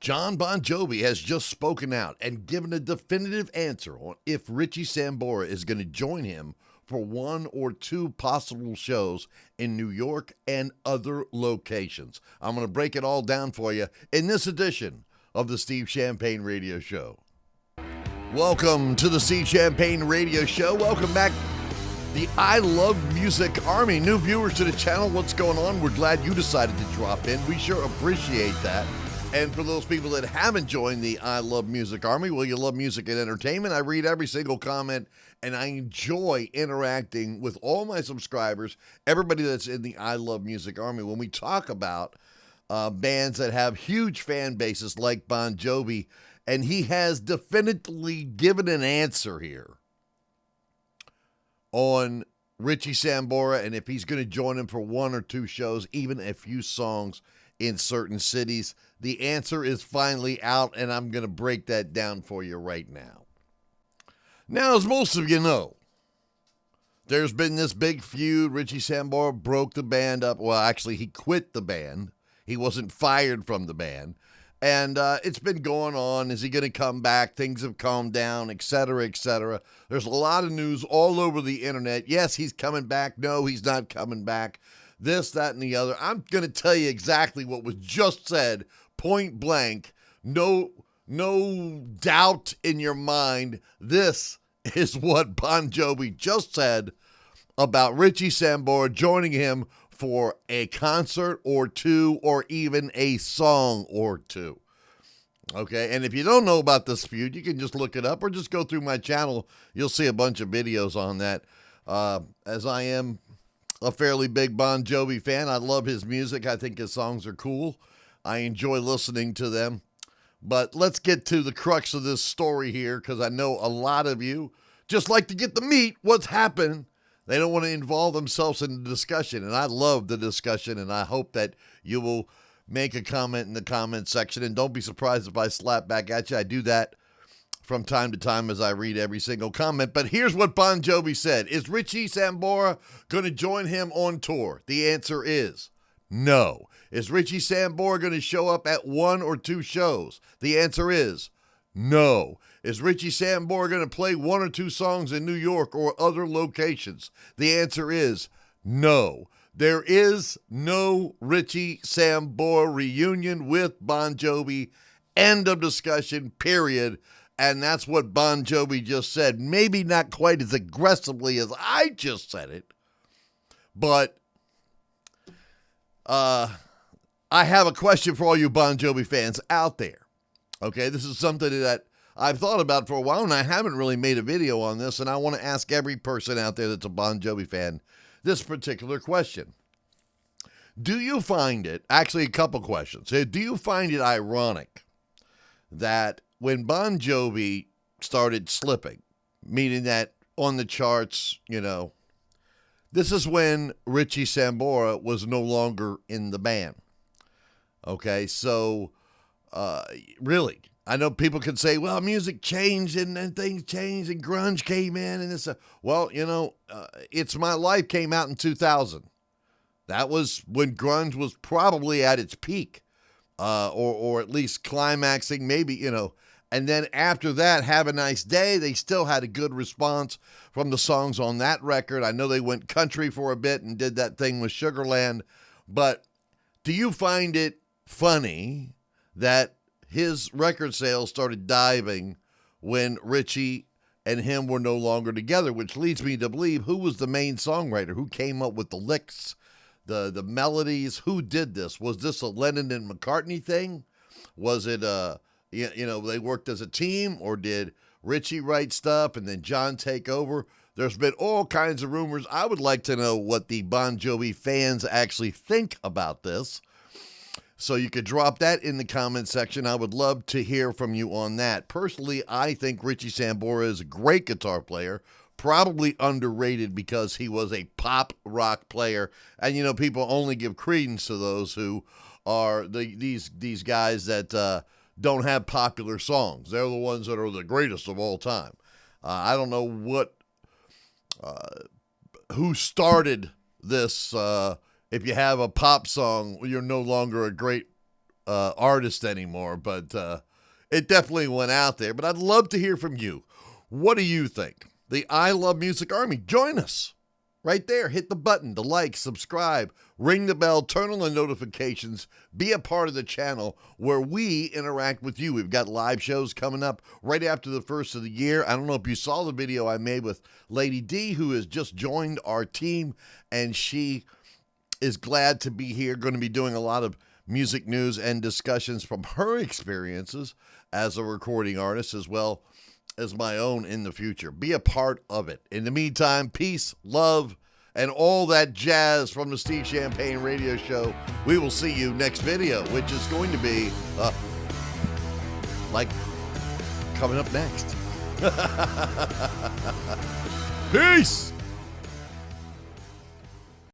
Jon Bon Jovi has just spoken out and given a definitive answer on if Richie Sambora is going to join him for one or two possible shows in New York and other locations. I'm going to break it all down for you in this edition of the Steve Champagne Radio Show. Welcome to the Steve Champagne Radio Show. Welcome back, the I Love Music Army. New viewers to the channel, what's going on? We're glad you decided to drop in. We sure appreciate that. And for those people that haven't joined the I Love Music Army, well, you love music and entertainment. I read every single comment, and I enjoy interacting with all my subscribers, everybody that's in the I Love Music Army. When we talk about bands that have huge fan bases like Bon Jovi, and he has definitively given an answer here on Richie Sambora and if he's going to join him for one or two shows, even a few songs in certain cities. The answer is finally out, and I'm going to break that down for you right now. Now, as most of you know, there's been this big feud. Richie Sambora broke the band up. Well, actually, he quit the band. He wasn't fired from the band. And it's been going on. Is he going to come back? Things have calmed down, et cetera, et cetera. There's a lot of news all over the internet. Yes, he's coming back. No, he's not coming back. This, that, and the other. I'm going to tell you exactly what was just said, point blank. No doubt in your mind. This is what Bon Jovi just said about Richie Sambora joining him for a concert or two, or even a song or two. Okay, and if you don't know about this feud, you can just look it up or just go through my channel. You'll see a bunch of videos on that. As I am a fairly big Bon Jovi fan, I love his music. I think his songs are cool. I enjoy listening to them. But let's get to the crux of this story here, because I know a lot of you just like to get the meat, what's happened. They don't want to involve themselves in the discussion, and I love the discussion, and I hope that you will make a comment in the comment section, and don't be surprised if I slap back at you. I do that from time to time as I read every single comment, but here's what Bon Jovi said. Is Richie Sambora going to join him on tour? The answer is no. Is Richie Sambora going to show up at one or two shows? The answer is no. Is Richie Sambora going to play one or two songs in New York or other locations? The answer is no. There is no Richie Sambora reunion with Bon Jovi. End of discussion, period. And that's what Bon Jovi just said. Maybe not quite as aggressively as I just said it, but I have a question for all you Bon Jovi fans out there. Okay, this is something that I've thought about for a while, and I haven't really made a video on this, and I want to ask every person out there that's a Bon Jovi fan this particular question. Do you find it, actually a couple questions, do you find it ironic that when Bon Jovi started slipping, meaning that on the charts, this is when Richie Sambora was no longer in the band. Okay, so really, I know people can say, well, music changed and then things changed and grunge came in and this. Well, It's My Life came out in 2000. That was when grunge was probably at its peak, or at least climaxing, maybe, And then after that, Have a Nice Day, they still had a good response from the songs on that record. I know they went country for a bit and did that thing with Sugarland. But do you find it funny that his record sales started diving when Richie and him were no longer together, which leads me to believe, who was the main songwriter? Who came up with the licks, the melodies? Who did this? Was this a Lennon and McCartney thing? Was it, they worked as a team, or did Richie write stuff and then John take over? There's been all kinds of rumors. I would like to know what the Bon Jovi fans actually think about this. So you could drop that in the comment section. I would love to hear from you on that. Personally, I think Richie Sambora is a great guitar player, probably underrated because he was a pop rock player. And, people only give credence to those who are these guys that don't have popular songs. They're the ones that are the greatest of all time. I don't know who started this. If you have a pop song, you're no longer a great artist anymore, but it definitely went out there. But I'd love to hear from you. What do you think? The I Love Music Army. Join us right there. Hit the button to like, subscribe, ring the bell, turn on the notifications, be a part of the channel where we interact with you. We've got live shows coming up right after the first of the year. I don't know if you saw the video I made with Lady D, who has just joined our team, and she is glad to be here, going to be doing a lot of music news and discussions from her experiences as a recording artist, as well as my own in the future. Be a part of it. In the meantime, peace, love, and all that jazz from the Steve Champagne Radio Show. We will see you next video, which is going to be like coming up next. Peace.